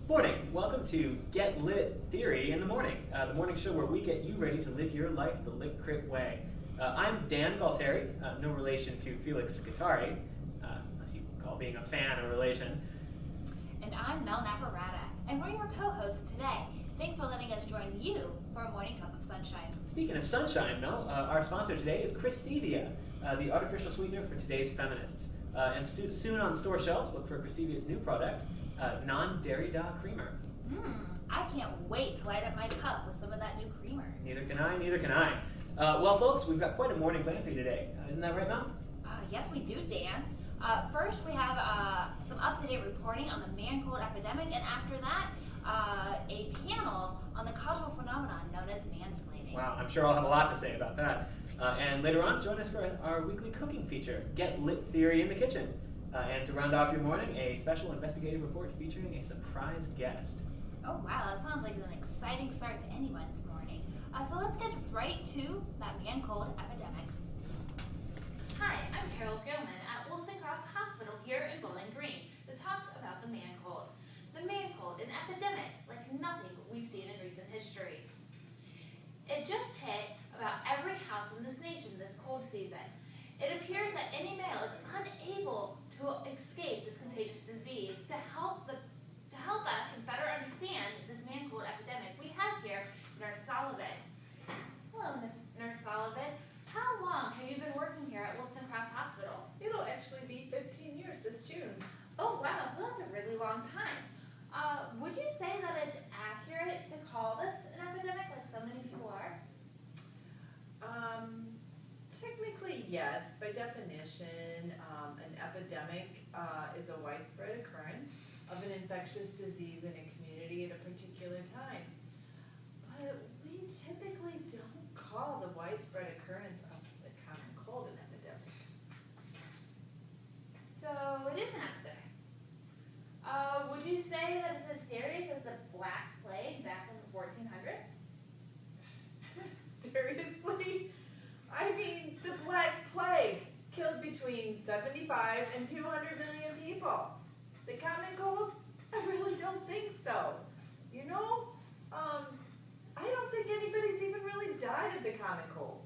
Morning. Welcome to Get Lit Theory in the Morning, the morning show where we get you ready to live your life the Lit Crit way. I'm Dan Gualtieri, no relation to Felix Guattari, unless you call being a fan a relation. And I'm Mel Naperiata, and we're your co-hosts today. Thanks for letting us join you for a morning cup of sunshine. Speaking of sunshine, Mel, our sponsor today is Stevia, the artificial sweetener for today's feminists. And soon on store shelves, look for Stevia's new product, non-dairy creamer. I can't wait to light up my cup with some of that new creamer. Neither can I. Well, folks, we've got quite a morning planned for you today. Isn't that right, Mel? Yes, we do, Dan. First, we have some up-to-date reporting on the man-cold epidemic, and after that, a panel on the cultural phenomenon known as mansplaining. Wow, I'm sure I'll have a lot to say about that. And later on, join us for our weekly cooking feature, Get Lit Theory in the Kitchen. And to round off your morning, a special investigative report featuring a surprise guest. Oh wow, that sounds like an exciting start to anyone's morning. So let's get right to that man-cold epidemic. Hi, I'm Carol Gilman at Wollstonecraft Hospital here in Bowling Green to talk about the man-cold. The man-cold, an epidemic like nothing we've seen in recent history. It just hit about every house in this nation this cold season. It appears that any male is unable to escape this contagious disease. To help us better understand this man-cold epidemic, we have here Nurse Sullivan. Hello, Nurse Sullivan. How long have you been working here at Wollstonecraft Hospital? It'll actually be 15 years this June. Oh wow, so that's a really long time. Would you say that it's accurate to call this an epidemic like so many people are? Technically, yes. By definition, an epidemic is a widespread occurrence of an infectious disease in a community at a particular time. But we typically don't call the widespread occurrence of the common cold an epidemic. So it is an epidemic. Would you say that it's as serious as the Black Plague back in the 1400s? Seriously? I mean, the Black Plague killed between 75 and 200 million people. The common cold? I really don't think so. You know, I don't think anybody's even really died of the common cold.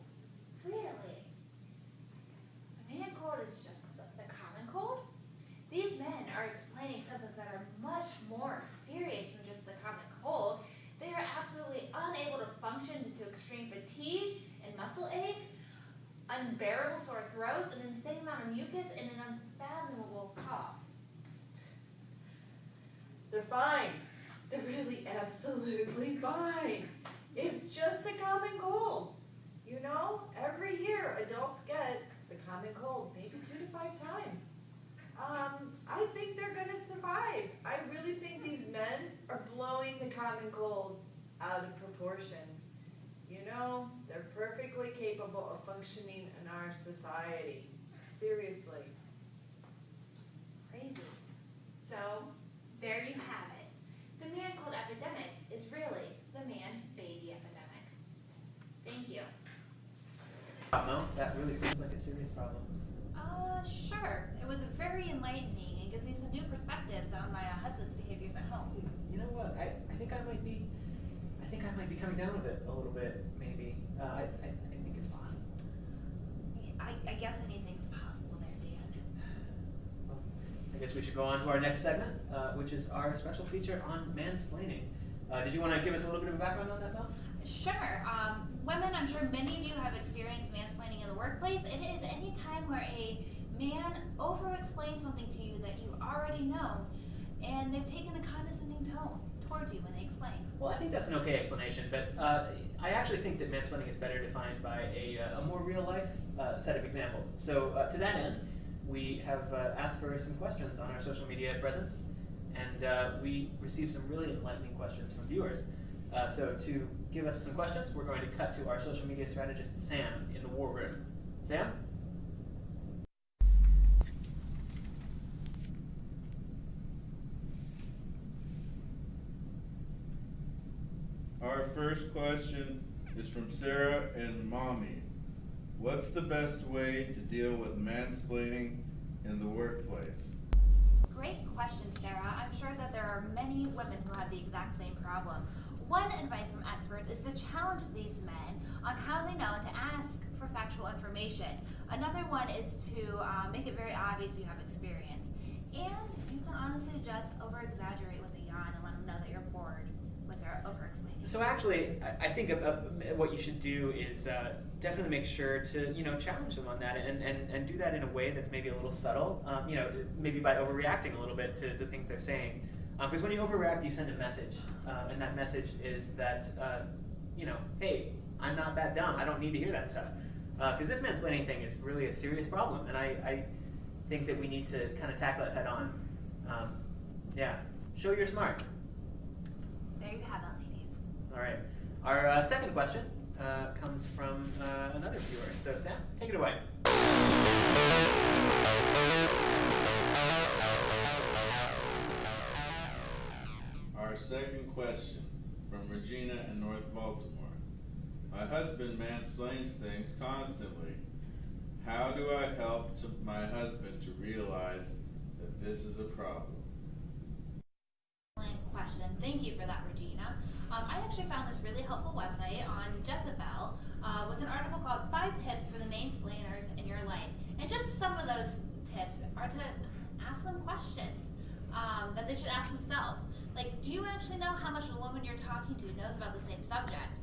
Really? The man cold is just the common cold? These men are explaining symptoms that are much more serious than just the common cold. They are absolutely unable to function due to extreme fatigue and muscle ache, unbearable sore throats, an insane amount of mucus, and an unfathomable cough. They're fine. They're really absolutely fine. It's just a common cold. You know, every year adults get the common cold, maybe 2 to 5 times. I think they're gonna survive. I really think these men are blowing the common cold out of proportion. You know, they're perfectly capable of functioning in our society. Seriously. Crazy. So, there you have it. The man-cold epidemic is really the man-baby epidemic. Thank you. Mel, that really seems like a serious problem. Sure. It was very enlightening and gives me some new perspectives on my husband's behaviors at home. You know what? I think I might be coming down with it a little bit, maybe. I think it's possible. I guess anything's possible there, Dan. Well, I guess we should go on to our next segment, which is our special feature on mansplaining. Did you want to give us a little bit of a background on that, Mel? Sure. Women, I'm sure many of you have experienced mansplaining in the workplace. It is any time where a man over-explains something to you that you already know, and they've taken a condescending tone towards you when they explain. Well, I think that's an okay explanation, but I actually think that mansplaining is better defined by a more real-life set of examples. So to that end, we have asked for some questions on our social media presence, and we received some really enlightening questions from viewers. So to give us some questions, we're going to cut to our social media strategist, Sam, in the war room. Sam? Our first question is from Sarah and Mommy. What's the best way to deal with mansplaining in the workplace? great question, Sarah. I'm sure that there are many women who have the exact same problem. One advice from experts is to challenge these men on how they know and to ask for factual information. Another one is to make it very obvious you have experience. And you can honestly just over-exaggerate with a yawn and let them know that you're bored with their over-explaining. So actually, I think what you should do is definitely make sure to challenge them on that and do that in a way that's maybe a little subtle. Maybe by overreacting a little bit to the things they're saying. Because when you overreact, you send a message, and that message is that hey, I'm not that dumb. I don't need to hear that stuff. Because this mansplaining thing is really a serious problem, and I think that we need to kind of tackle it head on. Show you're smart. There you have it, ladies. All right. Our second question comes from another viewer. So Sam, take it away. Our second question from Regina in North Baltimore. My husband mansplains things constantly. How do I help my husband to realize that this is a problem? Question. Thank you for that, Regina. I actually found this really helpful website on Jezebel with an article called 5 Tips for the Mansplainers in Your Life. And just some of those tips are to ask them questions that they should ask themselves. Like, do you actually know how much a woman you're talking to knows about the same subject?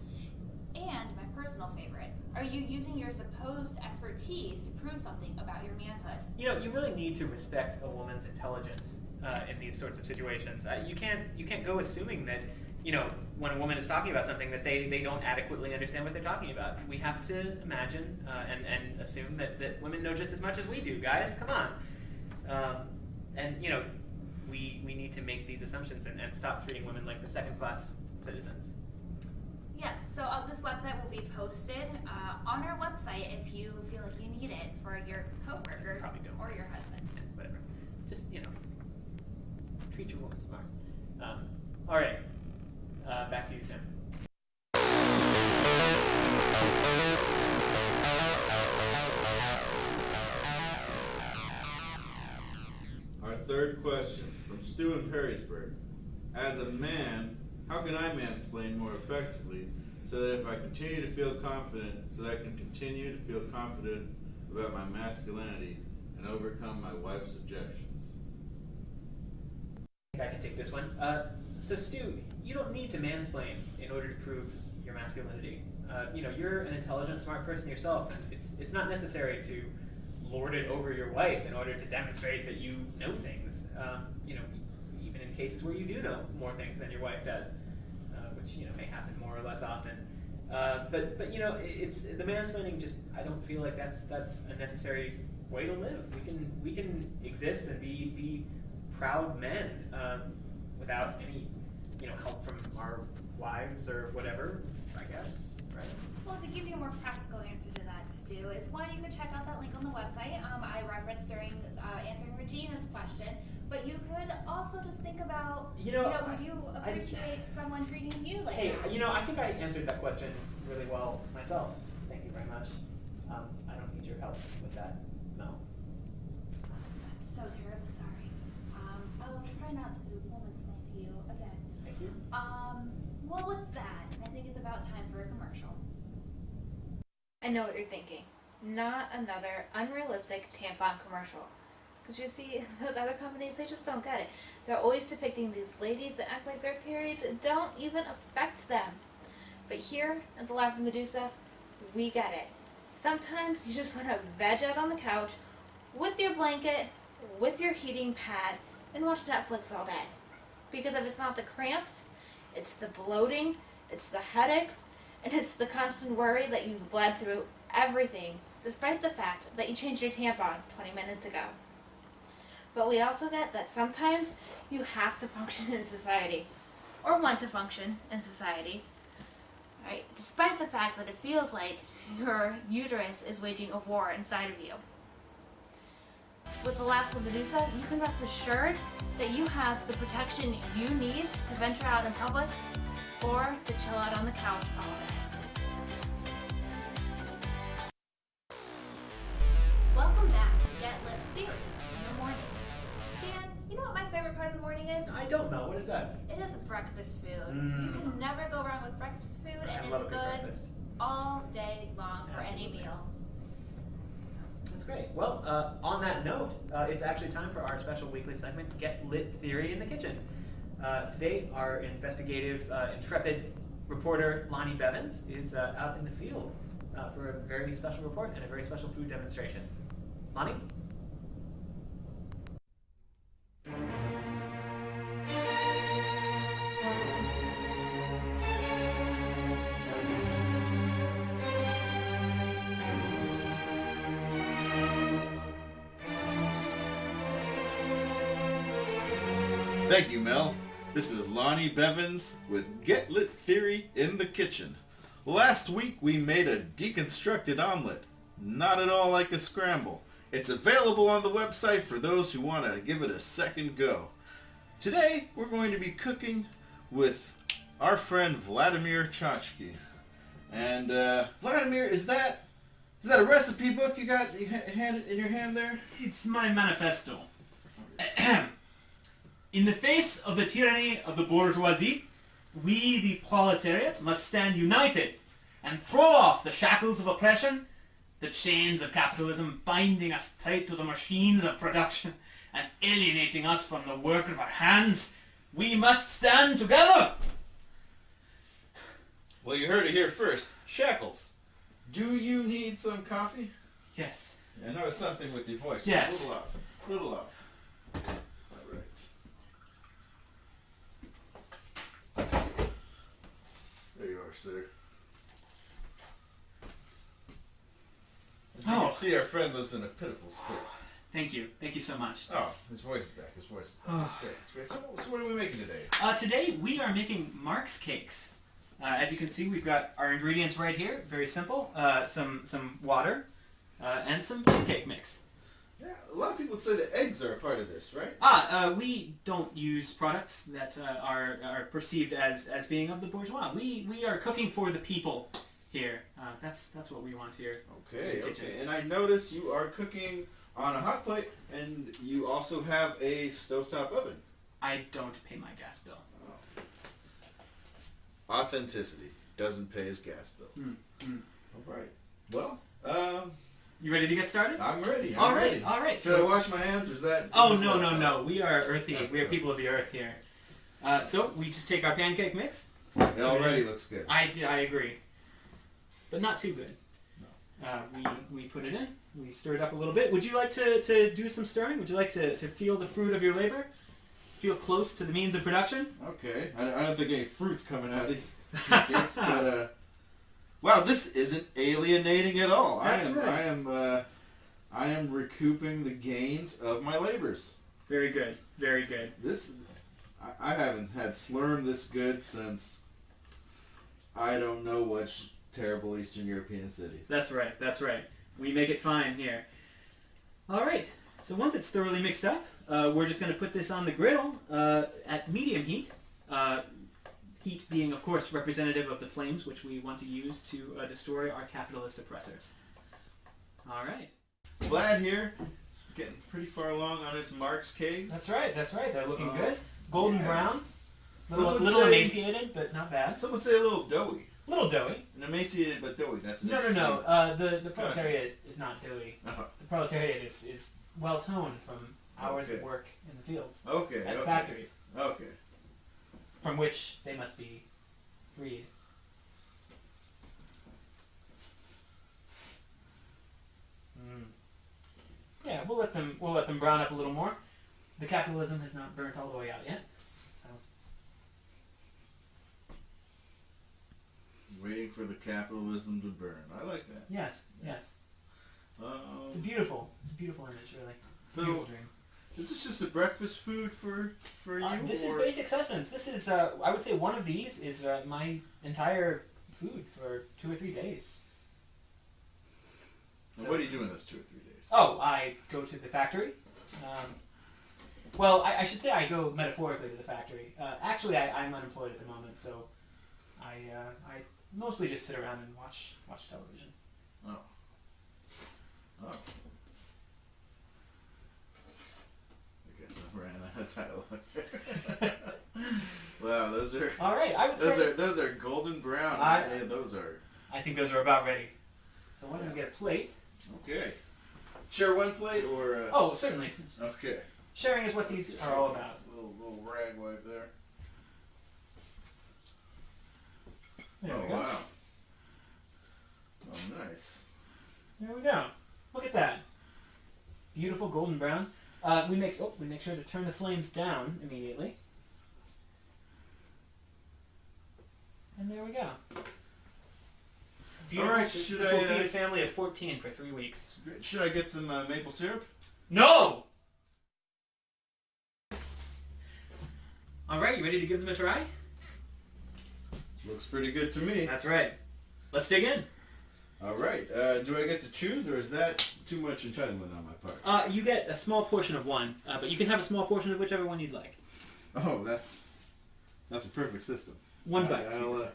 And my personal favorite, are you using your supposed expertise to prove something about your manhood? You really need to respect a woman's intelligence in these sorts of situations. You can't go assuming that when a woman is talking about something that they don't adequately understand what they're talking about. We have to imagine and assume that women know just as much as we do. Guys, come on. We need to make these assumptions and stop treating women like the second-class citizens. Yes, so this website will be posted on our website if you feel like you need it for your coworkers or your husband. Yeah, whatever. Just, treat your woman smart. All right, back to you, Sam. Our third question from Stu in Perrysburg. As a man, how can I mansplain more effectively so that if I continue to feel confident, so that I can continue to feel confident about my masculinity and overcome my wife's objections? I think I can take this one. So Stu, you don't need to mansplain in order to prove your masculinity. You're an intelligent, smart person yourself, and it's not necessary to lord it over your wife in order to demonstrate that you know things. Even in cases where you do know more things than your wife does, which may happen more or less often. But it's the mansplaining. Just I don't feel like that's a necessary way to live. We can exist and be proud men without any help from our wives or whatever. I guess, right? Well, to give you a more practical answer to that, Stu, is one, you can check out that link on the website I referenced during answering Regina's question. But you could also just think about, would you appreciate someone treating you like that? Hey, I think I answered that question really well myself. Thank you very much. I don't need your help with that. No. I'm so terribly sorry. I will try not to woman-splain to you again. Thank you. Well, with that, I think it's about time for a commercial. I know what you're thinking. Not another unrealistic tampon commercial. Because you see, those other companies, they just don't get it. They're always depicting these ladies that act like their periods don't even affect them. But here at the Laugh of Medusa, we get it. Sometimes you just want to veg out on the couch with your blanket, with your heating pad, and watch Netflix all day. Because if it's not the cramps, it's the bloating, it's the headaches, and it's the constant worry that you've bled through everything, despite the fact that you changed your tampon 20 minutes ago. But we also get that sometimes you have to function in society, or want to function in society, right? Despite the fact that it feels like your uterus is waging a war inside of you. With the Laugh of Medusa, you can rest assured that you have the protection you need to venture out in public or to chill out on the couch all day. Welcome back to Get Lit Theory in the morning. Dan, you know what don't, Mel. What is that? It is breakfast food. Mm. You can never go wrong with breakfast food, I and love it's a good breakfast. all day long for Absolutely. any meal. That's great. Well, on that note, it's actually time for our special weekly segment, Get Lit Theory in the Kitchen. Today, our investigative, intrepid reporter, Lonnie Bevins, is out in the field for a very special report and a very special food demonstration. Lonnie? Thank you, Mel. This is Lonnie Bevins with Get Lit Theory in the Kitchen. Last week we made a deconstructed omelet. Not at all like a scramble. It's available on the website for those who want to give it a second go. Today we're going to be cooking with our friend Vladimir Chachki. And Vladimir, is that a recipe book you got in your hand there? It's my manifesto. In the face of the tyranny of the bourgeoisie, we, the proletariat, must stand united and throw off the shackles of oppression, the chains of capitalism binding us tight to the machines of production and alienating us from the work of our hands. We must stand together! Well, you heard it here first. Shackles. Do you need some coffee? Yes. I know it's something with your voice. Yes. A little off. A little off. All right. There you are, sir. As you can see, our friend lives in a pitiful state. Thank you. Thank you so much. Oh, his voice is back. His voice is back. That's great. That's great. So what are we making today? Today we are making Mark's cakes. As you can see, we've got our ingredients right here. Very simple. Some water and some pancake mix. Yeah, a lot of people say that eggs are a part of this, right? We don't use products that are perceived as being of the bourgeois. We are cooking for the people here. That's what we want here. Okay, in the kitchen. okay. And I notice you are cooking on a hot plate, and you also have a stovetop oven. I don't pay my gas bill. Authenticity doesn't pay his gas bill. All right. Well, You ready to get started? I'm ready. All ready. right. Should I wash my hands, or is that? Oh, no. We are earthy. We are people of the earth here. So we just take our pancake mix. It already looks good. I agree. But not too good. No. We put it in. We stir it up a little bit. Would you like to do some stirring? Would you like to feel the fruit of your labor? Feel close to the means of production? Okay. I don't think any fruit's coming out of these cakes, but wow, this isn't alienating at all. That's right. I am recouping the gains of my labors. Very good. Very good. I haven't had slurm this good since I don't know which terrible Eastern European city. That's right. We make it fine here. All right. So once it's thoroughly mixed up, we're just going to put this on the griddle at medium heat. Heat being, of course, representative of the flames which we want to use to destroy our capitalist oppressors. All right. Vlad here, getting pretty far along on his Mark's cakes. That's right. They're looking good. Golden brown. Someone Little say- emaciated, but not bad. Some would say a little doughy. Little doughy. An emaciated but doughy. That's an No. interesting- The proletariat is not doughy. Uh-huh. The proletariat is well toned from hours of work in the fields Okay. at the Okay. factories, Okay. from which they must be freed. Yeah, we'll let them brown up a little more. The capitalism has not burnt all the way out yet, so Waiting for the capitalism to burn. I like that. yes. It's a beautiful image, really. So, Beautiful dream. is this just a breakfast food for you? This is or- basic sustenance. This is, I would say, one of these is my entire food for 2 or 3 days. And what do you do in those 2 or 3 days? Oh, I go to the factory. Well, I should say I go metaphorically to the factory. Actually, I'm unemployed at the moment, so I mostly just sit around and watch television. Oh. I guess I ran out of title. Wow, those are All right, I would say those are golden brown. I- Yeah, those are. I think those are about ready. So why don't we get a plate? Okay. Share one plate or. Oh, certainly. Okay. Sharing is what these are all about. Little rag wipe there. There Oh we go. wow. Oh nice. There we go. Look at that. Beautiful golden brown. We make sure to turn the flames down immediately. And there we go. Beautiful. All right, This should will I, feed a family of 14 for 3 weeks. Should I get some maple syrup? No! All right, you ready to give them a try? Looks pretty good to me. That's right. Let's dig in. All right. Do I get to choose, or is that too much entitlement on my part? You get a small portion of one, but you can have a small portion of whichever one you'd like. Oh, that's a perfect system. One All bite. right, I'll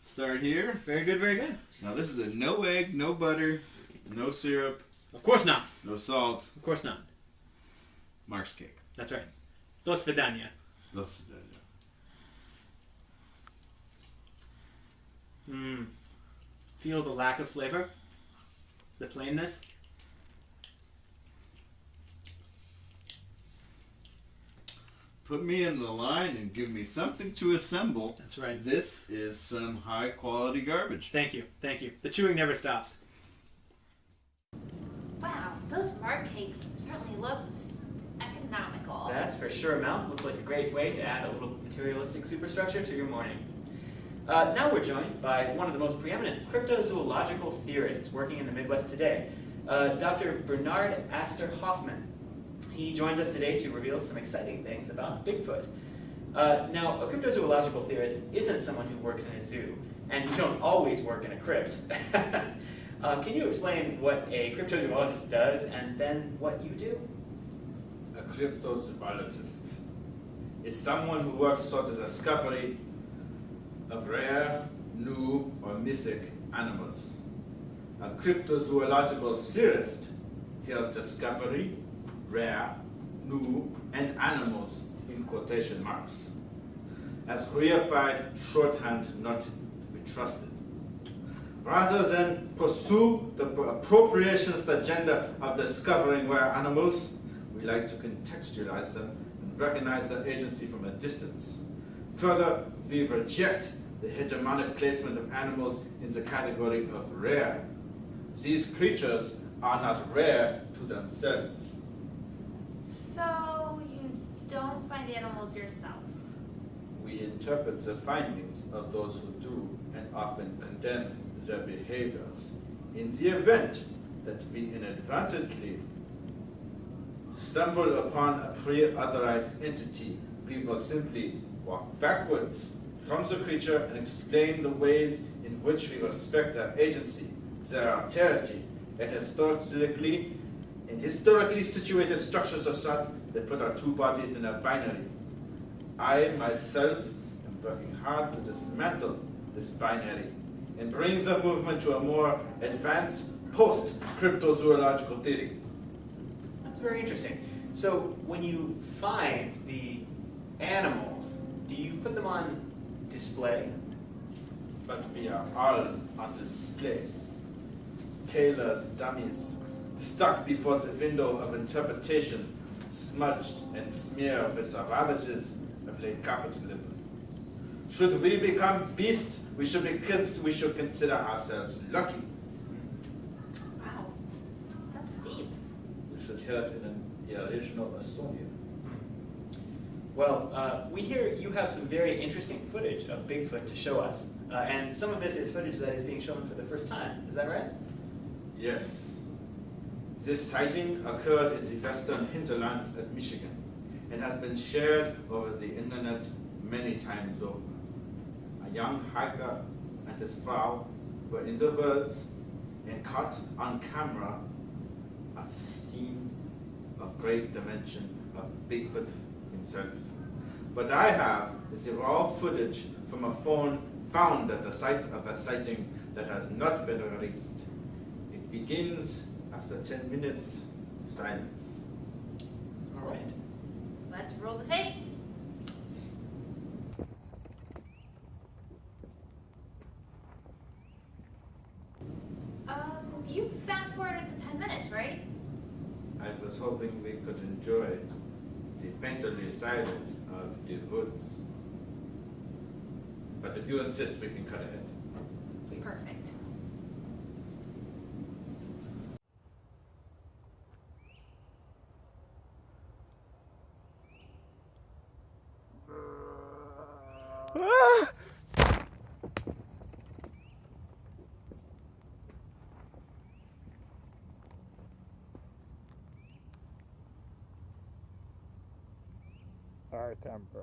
start here. Very good, very good. Now this is a no egg, no butter, no syrup, Of course not. no salt. Of course not. Mark's cake. That's right. Do svidania. That's Feel the lack of flavor? The plainness? Put me in the line and give me something to assemble. That's right. This is some high quality garbage. Thank you. Thank you. The chewing never stops. Wow, those mark cakes certainly look economical. That's for sure, Mel. Looks like a great way to add a little materialistic superstructure to your morning. Now we're joined by one of the most preeminent cryptozoological theorists working in the Midwest today, Dr. Bernard Astor Hoffman. He joins us today to reveal some exciting things about Bigfoot. Now, a cryptozoological theorist isn't someone who works in a zoo, and you don't always work in a crypt. Can you explain what a cryptozoologist does and then what you do? A cryptozoologist is someone who works toward the discovery of rare, new, or mythic animals. A cryptozoological theorist hears discovery, rare, new, and animals in quotation marks, as reified shorthand not to be trusted. Rather than pursue the appropriationist agenda of discovering rare animals, we like to contextualize them and recognize their agency from a distance. Further, we reject the hegemonic placement of animals in the category of rare. These creatures are not rare to themselves. So you don't find animals yourself? We interpret the findings of those who do and often condemn their behaviors. In the event that we inadvertently stumble upon a pre-authorized entity, we will simply walk backwards from the creature and explain the ways in which we respect their agency, their alterity, and historically situated structures of thought that put our two bodies in a binary. I myself am working hard to dismantle this binary and bring the movement to a more advanced post-cryptozoological theory. That's very interesting. So when you find the animals, do you put them on display? But we are all on display. Tailors, dummies, stuck before the window of interpretation, smudged and smeared with the ravages of late capitalism. Should we become beasts, we should consider ourselves lucky. Wow, that's deep. We should hear it in an original Estonian. Well, we hear you have some very interesting footage of Bigfoot to show us, and some of this is footage that is being shown for the first time. Is that right? Yes. This sighting occurred in the western hinterlands of Michigan and has been shared over the internet many times over. A young hiker and his Frau were in the woods and caught on camera a scene of great dimension of Bigfoot himself. What I have is the raw footage from a phone found at the site of the sighting that has not been released. It begins after 10 minutes of silence. All right. Let's roll the tape. was hoping we could enjoy the painterly silence of the woods. But if you insist, we can cut ahead. Please. Perfect. Our temper.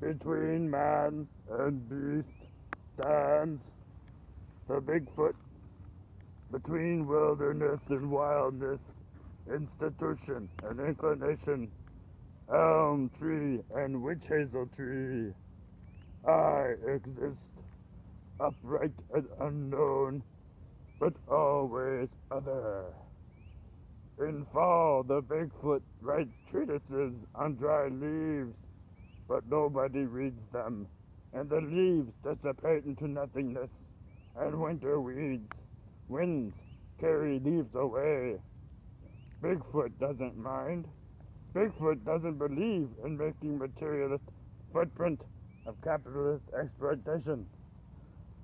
Between man and beast stands the Bigfoot. Between wilderness and wildness, institution and inclination, elm tree and witch hazel tree. I exist, upright and unknown, but always other. In fall, the Bigfoot writes treatises on dry leaves, but nobody reads them, and the leaves dissipate into nothingness, and winter winds carry leaves away. Bigfoot doesn't mind. Bigfoot doesn't believe in making materialist footprint of capitalist exploitation.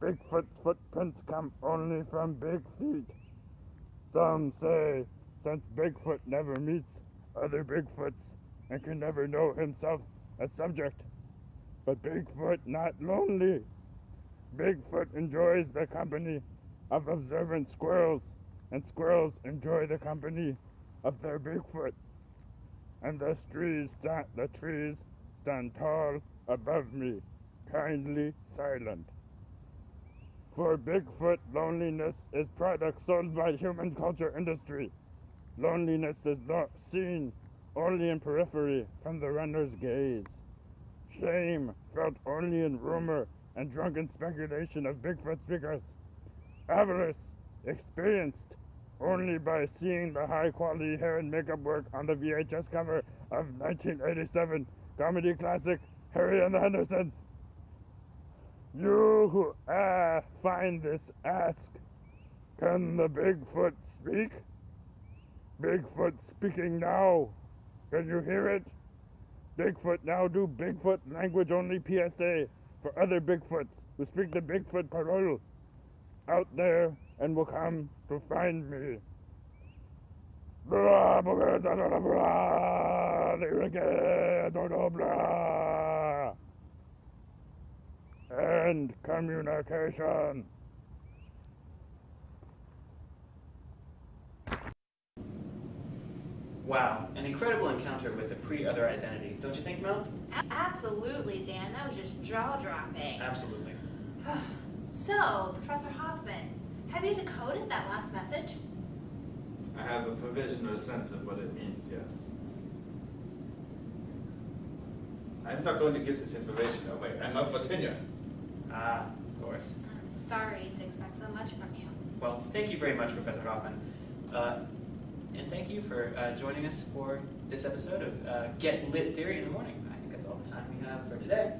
Bigfoot's footprints come only from big feet. Some say since Bigfoot never meets other Bigfoots and can never know himself a subject. But Bigfoot not lonely. Bigfoot enjoys the company of observant squirrels, and squirrels enjoy the company of their Bigfoot. And the trees stand tall above me, kindly silent. For Bigfoot, loneliness is product sold by human culture industry. Loneliness is not seen only in periphery from the runner's gaze. Shame felt only in rumor and drunken speculation of Bigfoot speakers. Avarice experienced only by seeing the high-quality hair and makeup work on the VHS cover of 1987 comedy classic Harry and the Hendersons. You who find this ask, can the Bigfoot speak? Bigfoot speaking now. Can you hear it? Bigfoot now do Bigfoot language only PSA for other Bigfoots who speak the Bigfoot parole out there and will come to find me. Blah, blah, blah, blah, blah, blah. And communication. Wow, an incredible encounter with the pre-otherized entity, don't you think, Mel? Absolutely, Dan. That was just jaw-dropping. Absolutely. So, Professor Hoffman, have you decoded that last message? I have a provisional sense of what it means, yes. I'm not going to give this information away. I'm up for tenure. Ah, of course. I'm sorry to expect so much from you. Well, thank you very much, Professor Hoffman. And thank you for joining us for this episode of Get Lit Theory in the Morning. I think that's all the time we have for today.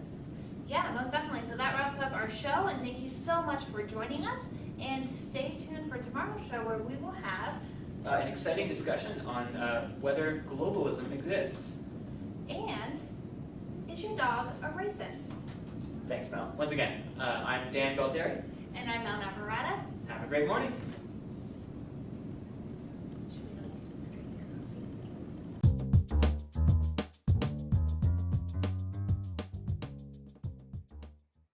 Yeah, most definitely. So that wraps up our show, and thank you so much for joining us. And stay tuned for tomorrow's show, where we will have an exciting discussion on whether globalism exists. And is your dog a racist? Thanks, Mel. Once again, I'm Dan Gualtieri. And I'm Mel Naperiata. Have a great morning.